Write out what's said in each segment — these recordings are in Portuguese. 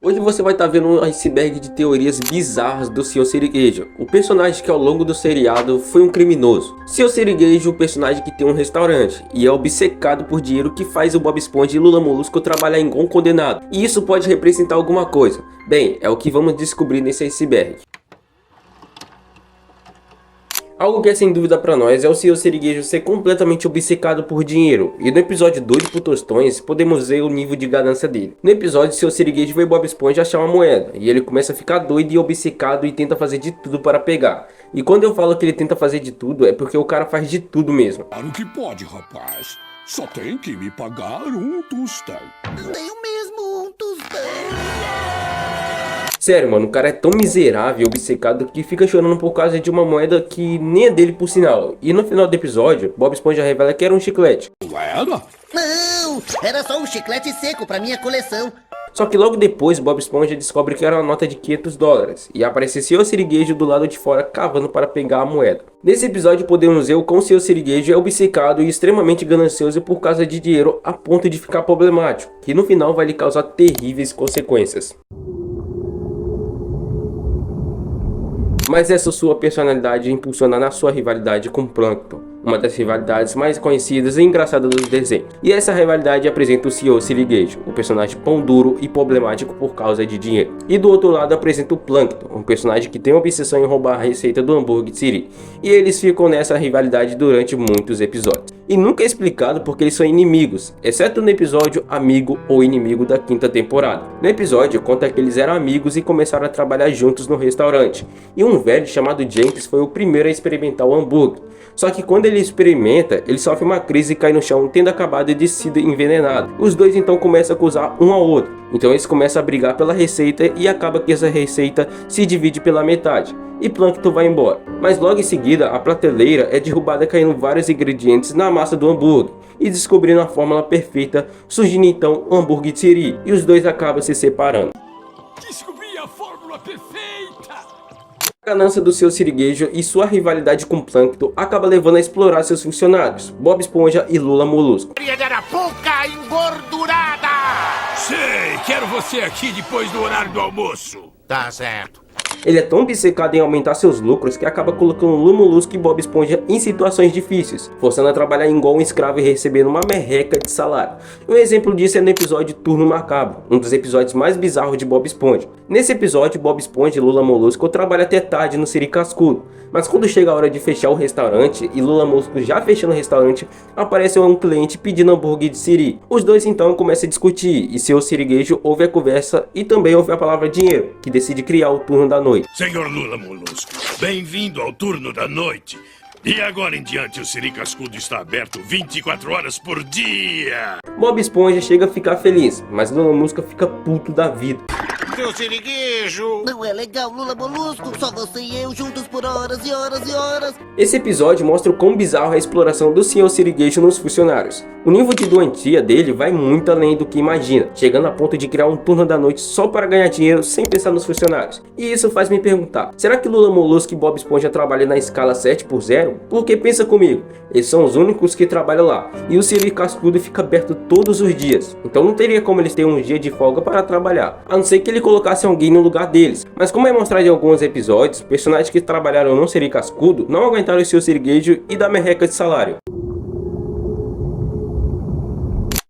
Hoje você vai estar vendo um iceberg de teorias bizarras do Sr. Sirigueijo, o personagem que ao longo do seriado foi um criminoso. Sr. Sirigueijo, o personagem que tem um restaurante e é obcecado por dinheiro, que faz o Bob Esponja e Lula Molusco trabalhar igual um condenado. E isso pode representar alguma coisa? Bem, é o que vamos descobrir nesse iceberg. Algo que é sem dúvida pra nós é o Sr. Sirigueijo ser completamente obcecado por dinheiro, e no episódio Doido por Tostões podemos ver o nível de ganância dele. No episódio, o Sr. Sirigueijo vê Bob Esponja achar uma moeda, e ele começa a ficar doido e obcecado e tenta fazer de tudo para pegar. E quando eu falo que ele tenta fazer de tudo, é porque o cara faz de tudo mesmo. Claro que pode, rapaz. Só tem que me pagar um tostão. Nem mesmo um tostão. Sério, mano, o cara é tão miserável e obcecado que fica chorando por causa de uma moeda que nem é dele, por sinal. E no final do episódio, Bob Esponja revela que era um chiclete. Moeda? Não, era só um chiclete seco pra minha coleção. Só que logo depois, Bob Esponja descobre que era uma nota de $500 e aparece Sr. Sirigueijo do lado de fora cavando para pegar a moeda. Nesse episódio podemos ver o quão Sr. Sirigueijo é obcecado e extremamente ganancioso por causa de dinheiro a ponto de ficar problemático, que no final vai lhe causar terríveis consequências. Mas essa sua personalidade impulsiona na sua rivalidade com Plankton, uma das rivalidades mais conhecidas e engraçadas dos desenhos. E essa rivalidade apresenta o Sr. Sirigueijo, um personagem pão duro e problemático por causa de dinheiro. E do outro lado apresenta o Plankton, um personagem que tem uma obsessão em roubar a receita do hambúrguer de Siri. E eles ficam nessa rivalidade durante muitos episódios. E nunca é explicado porque eles são inimigos, exceto no episódio Amigo ou Inimigo da 5ª temporada. No episódio conta que eles eram amigos e começaram a trabalhar juntos no restaurante. E um velho chamado James foi o primeiro a experimentar o hambúrguer. Só que quando ele experimenta, ele sofre uma crise e cai no chão, tendo acabado de sido envenenado. Os dois então começam a acusar um ao outro. Então eles começam a brigar pela receita e acaba que essa receita se divide pela metade. E Plankton vai embora. Mas logo em seguida, a prateleira é derrubada, caindo vários ingredientes na massa do hambúrguer. E descobrindo a fórmula perfeita, surgindo então o hambúrguer de Siri. E os dois acabam se separando. Descobri a fórmula perfeita! A ganância do Sr. Sirigueijo e sua rivalidade com Plankton acaba levando a explorar seus funcionários, Bob Esponja e Lula Molusco. Arapuca engordurada! Sei, quero você aqui depois do horário do almoço. Tá certo. Ele é tão obcecado em aumentar seus lucros que acaba colocando Lula Molusco e Bob Esponja em situações difíceis, forçando a trabalhar igual um escravo e recebendo uma merreca de salário. Um exemplo disso é no episódio Turno Macabro, um dos episódios mais bizarros de Bob Esponja. Nesse episódio, Bob Esponja e Lula Molusco trabalham até tarde no Siri Cascudo, mas quando chega a hora de fechar o restaurante e Lula Molusco já fechando o restaurante, aparece um cliente pedindo hambúrguer de Siri. Os dois então começam a discutir e Sr. Sirigueijo ouve a conversa e também ouve a palavra dinheiro, que decide criar o turno da noite. Senhor Lula Molusco, bem-vindo ao turno da noite. E agora em diante o Siri Cascudo está aberto 24 horas por dia. Bob Esponja chega a ficar feliz, mas Lula Molusco fica puto da vida. Seu Sirigueijo! Não é legal, Lula Molusco? Só você e eu juntos por horas e horas e horas. Esse episódio mostra o quão bizarro é a exploração do Sr. Sirigueijo nos funcionários. O nível de doentia dele vai muito além do que imagina, chegando a ponto de criar um turno da noite só para ganhar dinheiro sem pensar nos funcionários. E isso faz me perguntar, será que Lula Molusco e Bob Esponja trabalham na escala 7x0? Porque pensa comigo, eles são os únicos que trabalham lá, e o Siri Cascudo fica aberto todos os dias, então não teria como eles terem um dia de folga para trabalhar, a não ser que ele colocasse alguém no lugar deles. Mas como é mostrado em alguns episódios, personagens que trabalharam no Siri Cascudo não aguentaram o Sr. Sirigueijo e da merreca de salário.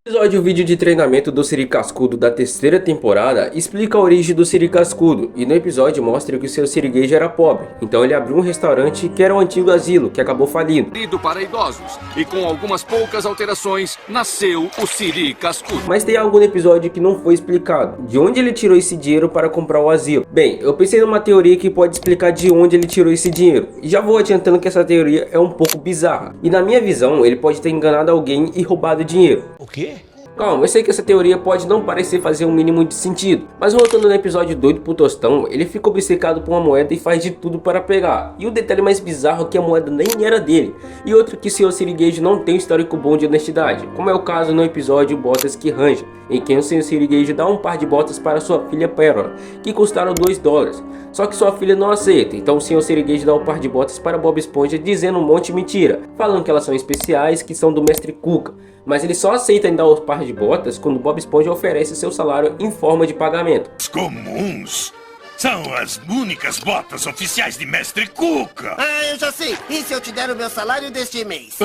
O episódio Vídeo de Treinamento do Siri Cascudo da 3ª temporada explica a origem do Siri Cascudo, e no episódio mostra que o Sr. Sirigueijo era pobre, então ele abriu um restaurante que era o antigo asilo, que acabou falindo. Para idosos, e com algumas poucas alterações, nasceu o Siri Cascudo. Mas tem algo no episódio que não foi explicado, de onde ele tirou esse dinheiro para comprar o asilo. Bem, eu pensei numa teoria que pode explicar de onde ele tirou esse dinheiro, e já vou adiantando que essa teoria é um pouco bizarra, e na minha visão ele pode ter enganado alguém e roubado dinheiro. O quê? Calma, eu sei que essa teoria pode não parecer fazer um mínimo de sentido, mas voltando no episódio Doido por Tostão, ele fica obcecado por uma moeda e faz de tudo para pegar. E o detalhe mais bizarro é que a moeda nem era dele, e outro que o Sr. Sirigueijo não tem um histórico bom de honestidade, como é o caso no episódio Botas que Ranja, em que o Sr. Sirigueijo dá um par de botas para sua filha Pérola, que custaram $2. Só que sua filha não aceita, então o Sr. Sirigueijo dá um par de botas para Bob Esponja dizendo um monte de mentira, falando que elas são especiais, que são do Mestre Cuca. Mas ele só aceita em dar o par par de botas quando Bob Esponja oferece seu salário em forma de pagamento. Os comuns são as únicas botas oficiais de Mestre Cuca. Ah, eu já sei. E se eu te der o meu salário deste mês?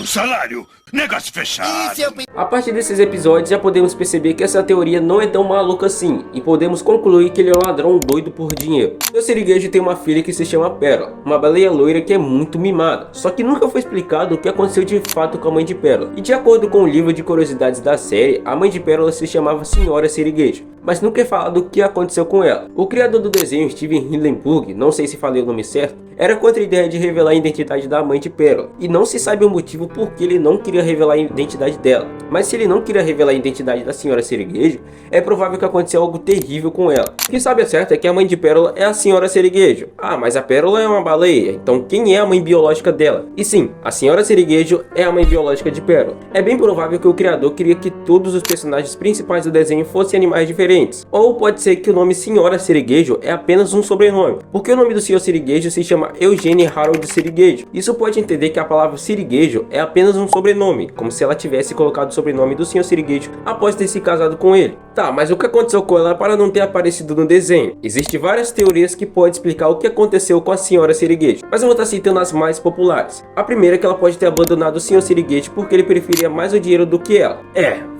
Salário? Negócio fechado. E se eu... A partir desses episódios já podemos perceber que essa teoria não é tão maluca assim, e podemos concluir que ele é um ladrão doido por dinheiro. Seu siriguejo tem uma filha que se chama Pérola, uma baleia loira que é muito mimada, só que nunca foi explicado o que aconteceu de fato com a mãe de Pérola. E de acordo com o livro de curiosidades da série, a mãe de Pérola se chamava Senhora Siriguejo, mas nunca é falado o que aconteceu com ela. O criador do desenho, Steven Hillenburg, não sei se falei o nome certo, era contra a ideia de revelar a identidade da mãe de Pérola, e não se sabe o motivo por que ele não queria revelar a identidade dela. Mas se ele não queria revelar a identidade da Senhora Siriguejo, é provável que aconteceu algo terrível com ela. O que sabe certo é que a mãe de Pérola é a Senhora Siriguejo. Ah, mas a Pérola é uma baleia, então quem é a mãe biológica dela? E sim, a Senhora Siriguejo é a mãe biológica de Pérola. É bem provável que o criador queria que todos os personagens principais do desenho fossem animais diferentes. Ou pode ser que o nome Senhora Siriguejo é apenas um sobrenome, porque o nome do Senhor Siriguejo se chama Eugene Harold Siriguejo. Isso pode entender que a palavra Siriguejo é apenas um sobrenome, como se ela tivesse colocado o sobrenome do Senhor Siriguejo após ter se casado com ele. Tá, mas o que aconteceu com ela para não ter aparecido no desenho? Existem várias teorias que podem explicar o que aconteceu com a Senhora Siriguejo, mas eu vou estar citando as mais populares. A primeira é que ela pode ter abandonado o Senhor Siriguejo porque ele preferia mais o dinheiro do que ela.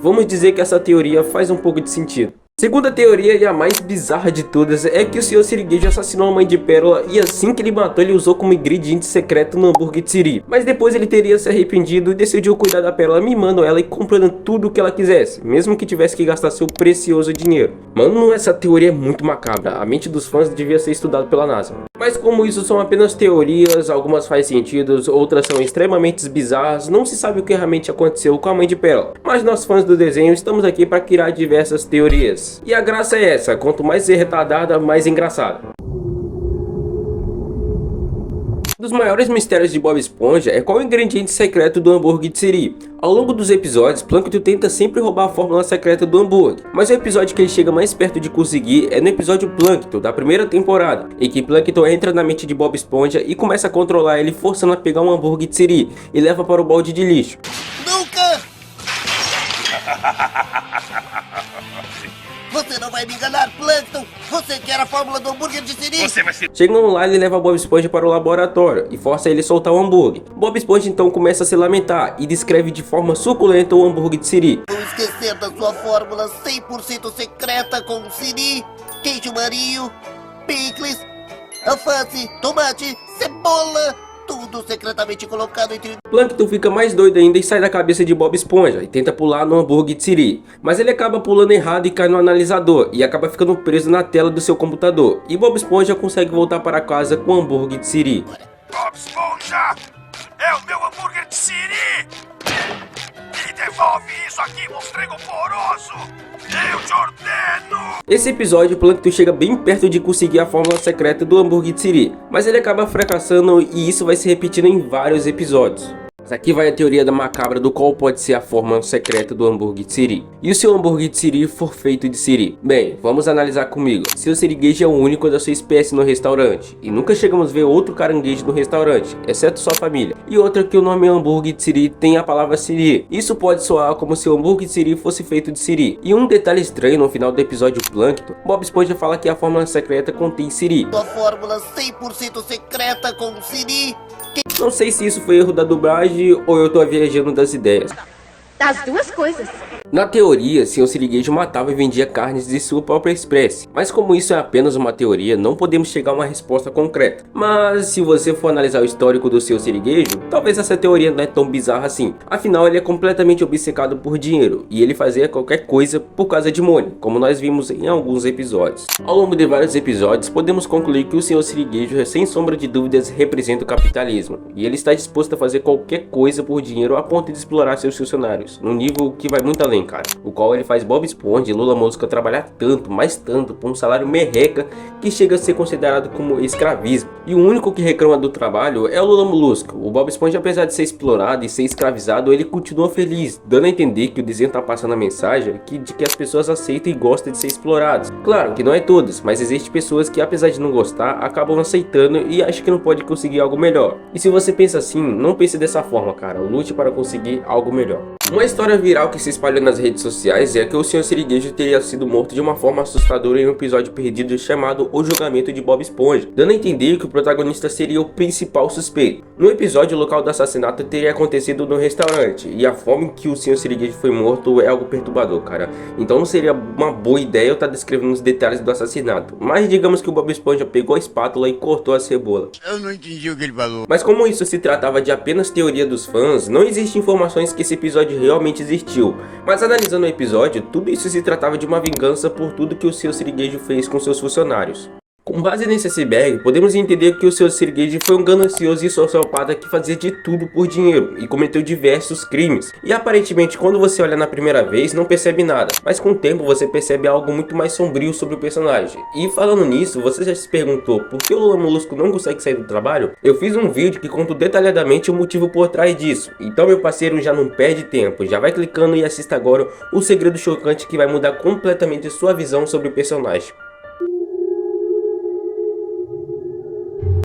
Vamos dizer que essa teoria faz um pouco de sentido. Segunda teoria, e a mais bizarra de todas, é que o Senhor Siriguejo assassinou a mãe de Pérola e assim que ele matou ele usou como ingrediente secreto no hambúrguer de Siri. Mas depois ele teria se arrependido e decidiu cuidar da Pérola, mimando ela e comprando tudo o que ela quisesse, mesmo que tivesse que gastar seu precioso dinheiro. Mano, essa teoria é muito macabra, a mente dos fãs devia ser estudada pela NASA. Mas como isso são apenas teorias, algumas fazem sentido, outras são extremamente bizarras, não se sabe o que realmente aconteceu com a mãe de Pérola. Mas nós fãs do desenho estamos aqui para criar diversas teorias. E a graça é essa, quanto mais retardada, mais engraçada. Um dos maiores mistérios de Bob Esponja é qual é o ingrediente secreto do hambúrguer de Siri. Ao longo dos episódios, Plankton tenta sempre roubar a fórmula secreta do hambúrguer, mas o episódio que ele chega mais perto de conseguir é no episódio Plankton, da primeira temporada, em que Plankton entra na mente de Bob Esponja e começa a controlar ele, forçando a pegar um hambúrguer de Siri e leva para o balde de lixo. Nunca! Você não vai me enganar, Plankton! Você quer a fórmula do hambúrguer de Siri? Você vai ser... Chegando lá, ele leva Bob Esponja para o laboratório e força ele a soltar o hambúrguer. Bob Esponja então começa a se lamentar e descreve de forma suculenta o hambúrguer de Siri. Vou esquecer da sua fórmula 100% secreta com Siri, queijo marinho, picles, alface, tomate, cebola, tudo secretamente colocado entre... Plankton fica mais doido ainda e sai da cabeça de Bob Esponja e tenta pular no hambúrguer de Siri, mas ele acaba pulando errado e cai no analisador e acaba ficando preso na tela do seu computador, e Bob Esponja consegue voltar para casa com o hambúrguer de Siri. Bob Esponja! É o meu hambúrguer de Siri! Me devolve isso aqui, monstrengo poroso! Eu te ordeno! Esse episódio, Plankton chega bem perto de conseguir a fórmula secreta do hambúrguer de Siri, mas ele acaba fracassando e isso vai se repetindo em vários episódios. Aqui vai a teoria da macabra do qual pode ser a fórmula secreta do hambúrguer de Siri. E se o hambúrguer de Siri for feito de Siri? Bem, vamos analisar comigo. Seu siriguejo é o único da sua espécie no restaurante, e nunca chegamos a ver outro caranguejo no restaurante, exceto sua família. E outra que o nome hambúrguer de Siri tem a palavra Siri. Isso pode soar como se o hambúrguer de Siri fosse feito de Siri. E um detalhe estranho no final do episódio Plankton, Bob Esponja fala que a fórmula secreta contém Siri. Sua fórmula 100% secreta com Siri. Não sei se isso foi erro da dublagem ou eu tô viajando das ideias. Das duas coisas. Na teoria, Senhor Siriguejo matava e vendia carnes de sua própria espécie, mas como isso é apenas uma teoria, não podemos chegar a uma resposta concreta. Mas se você for analisar o histórico do Senhor Siriguejo, talvez essa teoria não é tão bizarra assim. Afinal, ele é completamente obcecado por dinheiro, e ele fazia qualquer coisa por causa de money, como nós vimos em alguns episódios. Ao longo de vários episódios, podemos concluir que o Senhor Siriguejo, sem sombra de dúvidas, representa o capitalismo, e ele está disposto a fazer qualquer coisa por dinheiro a ponto de explorar seus funcionários, num nível que vai muito além, cara, o qual ele faz Bob Esponja e Lula Molusco trabalhar tanto, mais tanto, por um salário merreca que chega a ser considerado como escravismo. E o único que reclama do trabalho é o Lula Molusco. O Bob Esponja, apesar de ser explorado e ser escravizado, ele continua feliz, dando a entender que o desenho tá passando a mensagem de que as pessoas aceitam e gostam de ser exploradas. Claro que não é todas, mas existem pessoas que, apesar de não gostar, acabam aceitando e acham que não pode conseguir algo melhor. E se você pensa assim, não pense dessa forma, cara, lute para conseguir algo melhor. Uma história viral que se espalhou nas redes sociais é que o Sr. Sirigueijo teria sido morto de uma forma assustadora em um episódio perdido chamado O Julgamento de Bob Esponja, dando a entender que o protagonista seria o principal suspeito. No episódio, o local do assassinato teria acontecido no restaurante, e a forma em que o Sr. Sirigueijo foi morto é algo perturbador, cara. Então não seria uma boa ideia eu estar descrevendo os detalhes do assassinato, mas digamos que o Bob Esponja pegou a espátula e cortou a cebola. Eu não entendi o que ele falou. Mas como isso se tratava de apenas teoria dos fãs, não existem informações que esse episódio realmente existiu. Mas analisando o episódio, tudo isso se tratava de uma vingança por tudo que o Sr. Sirigueijo fez com seus funcionários. Com base nesse iceberg, podemos entender que o Sr. Sirigueijo foi um ganancioso e sociopata que fazia de tudo por dinheiro e cometeu diversos crimes. E aparentemente, quando você olha na primeira vez, não percebe nada, mas com o tempo você percebe algo muito mais sombrio sobre o personagem. E falando nisso, você já se perguntou por que o Lula Molusco não consegue sair do trabalho? Eu fiz um vídeo que conta detalhadamente o motivo por trás disso. Então meu parceiro, já não perde tempo, já vai clicando e assista agora o segredo chocante que vai mudar completamente sua visão sobre o personagem.